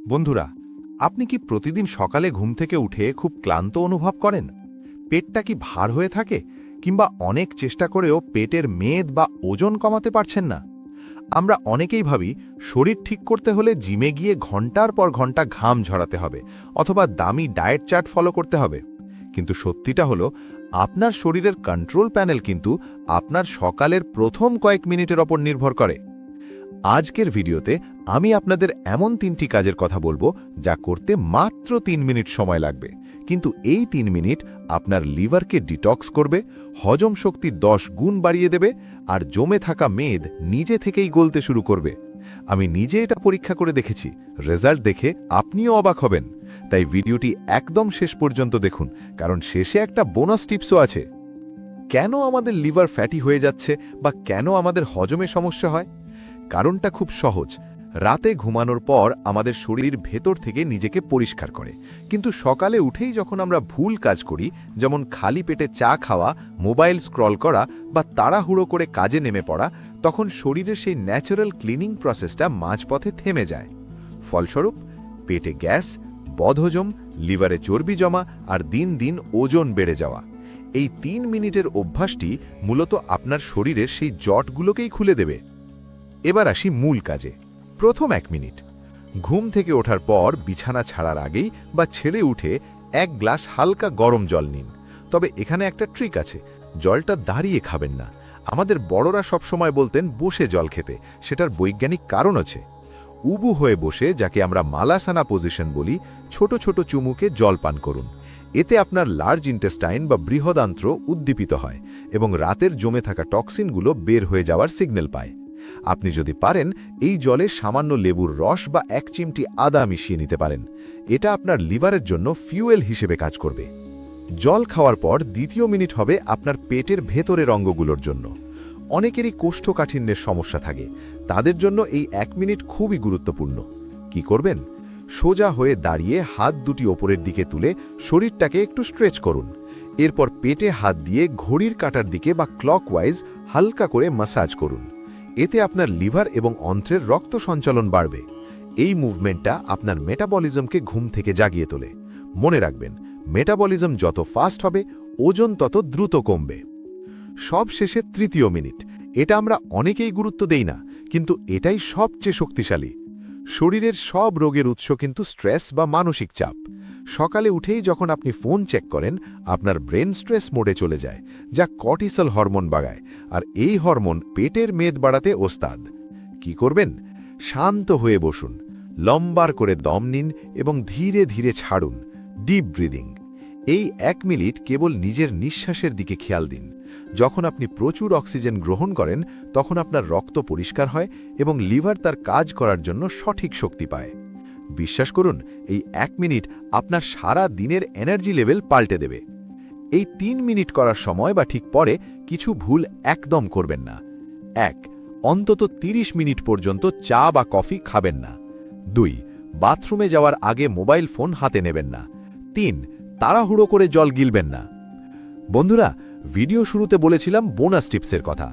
বন্ধুরা, আপনি কি প্রতিদিন সকালে ঘুম থেকে উঠে খুব ক্লান্ত অনুভব করেন? পেটটা কি ভার হয়ে থাকে, কিংবা অনেক চেষ্টা করেও পেটের মেদ বা ওজন কমাতে পারছেন না? আমরা অনেকেই ভাবি শরীর ঠিক করতে হলে জিমে গিয়ে ঘন্টার পর ঘন্টা ঘাম ঝরাতে হবে অথবা দামি ডায়েট চার্ট ফলো করতে হবে। কিন্তু সত্যিটা হলো, আপনার শরীরের কন্ট্রোল প্যানেল কিন্তু আপনার সকালের প্রথম কয়েক মিনিটের ওপর নির্ভর করে। আজকের ভিডিওতে আমি আপনাদের এমন 3টি কাজের কথা বলবো যা করতে মাত্র 3 মিনিট সময় লাগবে, কিন্তু এই 3 মিনিট আপনার লিভারকে ডিটক্স করবে, হজম শক্তি 10 গুণ বাড়িয়ে দেবে, আর জমে থাকা মেদ নিজে থেকেই গলতে শুরু করবে। আমি নিজে এটা পরীক্ষা করে দেখেছি, রেজাল্ট দেখে আপনিও অবাক হবেন। তাই ভিডিওটি একদম শেষ পর্যন্ত দেখুন, কারণ শেষে একটা বোনাস টিপসও আছে। কেন আমাদের লিভার ফ্যাটি হয়ে যাচ্ছে বা কেন আমাদের হজমে সমস্যা হয়? কারণটা খুব সহজ। রাতে ঘুমানোর পর আমাদের শরীর ভেতর থেকে নিজেকে পরিষ্কার করে, কিন্তু সকালে উঠেই যখন আমরা ভুল কাজ করি, যেমন খালি পেটে চা খাওয়া, মোবাইল স্ক্রল করা বা তাড়াহুড়ো করে কাজে নেমে পড়া, তখন শরীরের সেই ন্যাচারাল ক্লিনিং প্রসেসটা মাঝপথে থেমে যায়। ফলস্বরূপ পেটে গ্যাস, বদহজম, লিভারে চর্বি জমা আর দিন দিন ওজন বেড়ে যাওয়া। এই 3 মিনিটের অভ্যাসটি মূলত আপনার শরীরের সেই জটগুলোকেই খুলে দেবে। এবার আসি মূল কাজে। প্রথম 1 মিনিট, ঘুম থেকে ওঠার পর বিছানা ছাড়ার আগেই বা ছেড়ে উঠে 1 গ্লাস হালকা গরম জল নিন। তবে এখানে একটা ট্রিক আছে, জলটা দাঁড়িয়ে খাবেন না। আমাদের বড়রা সবসময় বলতেন বসে জল খেতে, সেটার বৈজ্ঞানিক কারণ আছে। উবু হয়ে বসে, যাকে আমরা মালাসানা পজিশন বলি, ছোট ছোট চুমুকে জল পান করুন। এতে আপনার লার্জ ইন্টেস্টাইন বা বৃহদান্ত্র উদ্দীপিত হয় এবং রাতের জমে থাকা টক্সিনগুলো বের হয়ে যাওয়ার সিগন্যাল পায়। আপনি যদি পারেন, এই জলে সামান্য লেবুর রস বা 1 চিমটি আদা মিশিয়ে নিতে পারেন। এটা আপনার লিভারের জন্য ফিউয়েল হিসেবে কাজ করবে। জল খাওয়ার পর দ্বিতীয় মিনিট হবে আপনার পেটের ভেতরের অঙ্গগুলোর জন্য। অনেকেরই কোষ্ঠকাঠিন্যের সমস্যা থাকে, তাদের জন্য এই 1 মিনিট খুবই গুরুত্বপূর্ণ। কি করবেন? সোজা হয়ে দাঁড়িয়ে হাত দুটি ওপরের দিকে তুলে শরীরটাকে একটু স্ট্রেচ করুন। এরপর পেটে হাত দিয়ে ঘড়ির কাঁটার দিকে বা ক্লকওয়াইজ হালকা করে ম্যাসাজ করুন। এতে আপনার লিভার এবং অন্ত্রের রক্ত সঞ্চালন বাড়বে। এই মুভমেন্টটা আপনার মেটাবলিজমকে ঘুম থেকে জাগিয়ে তোলে। মনে রাখবেন, মেটাবলিজম যত ফাস্ট হবে, ওজন তত দ্রুত কমবে। সব শেষে তৃতীয় মিনিট, এটা আমরা অনেকেই গুরুত্ব দেই না, কিন্তু এটাই সবচেয়ে শক্তিশালী। শরীরের সব রোগের উৎস কিন্তু স্ট্রেস বা মানসিক চাপ। সকালে উঠেই যখন আপনি ফোন চেক করেন, আপনার ব্রেন স্ট্রেস মোডে চলে যায়, যা কর্টিসল হরমোন বাড়ায়, আর এই হরমোন পেটের মেদ বাড়াতে ওস্তাদ। কি করবেন? শান্ত হয়ে বসুন, লম্বার করে দম নিন এবং ধীরে ধীরে ছাড়ুন। Deep breathing. এই 1 মিনিট কেবল নিজের নিঃশ্বাসের দিকে খেয়াল দিন। যখন আপনি প্রচুর অক্সিজেন গ্রহণ করেন, তখন আপনার রক্ত পরিষ্কার হয় এবং লিভার তার কাজ করার জন্য সঠিক শক্তি পায়। বিশ্বাস করুন, এই 1 মিনিট আপনার সারা দিনের এনার্জি লেভেল পাল্টে দেবে। এই 3 মিনিট করার সময় বা ঠিক পরে কিছু ভুল একদম করবেন না। 1. অন্তত 30 মিনিট পর্যন্ত চা বা কফি খাবেন না। 2. বাথরুমে যাওয়ার আগে মোবাইল ফোন হাতে নেবেন না। 3. তাড়াহুড়ো করে জল গিলবেন না। বন্ধুরা, ভিডিও শুরুতে বলেছিলাম বোনাস টিপসের কথা।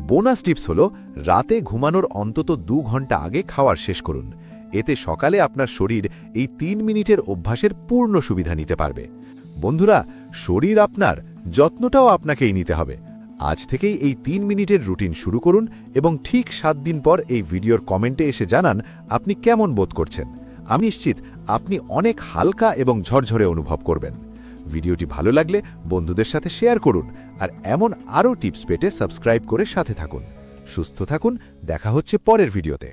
বোনাস টিপস হলো, রাতে ঘুমানোর অন্তত 2 ঘন্টা আগে খাওয়ার শেষ করুন। এতে সকালে আপনার শরীর এই 3 মিনিটের অভ্যাসের পূর্ণ সুবিধা নিতে পারবে। বন্ধুরা, শরীর আপনার, যত্নটাও আপনাকেই নিতে হবে। আজ থেকেই এই 3 মিনিটের রুটিন শুরু করুন এবং ঠিক 7 দিন পর এই ভিডিওর কমেন্টে এসে জানান আপনি কেমন বোধ করছেন। আমি নিশ্চিত আপনি অনেক হালকা এবং ঝরঝরে অনুভব করবেন। ভিডিওটি ভালো লাগলে বন্ধুদের সাথে শেয়ার করুন, আর এমন আরও টিপস পেতে সাবস্ক্রাইব করে সাথে থাকুন। সুস্থ থাকুন, দেখা হচ্ছে পরের ভিডিওতে।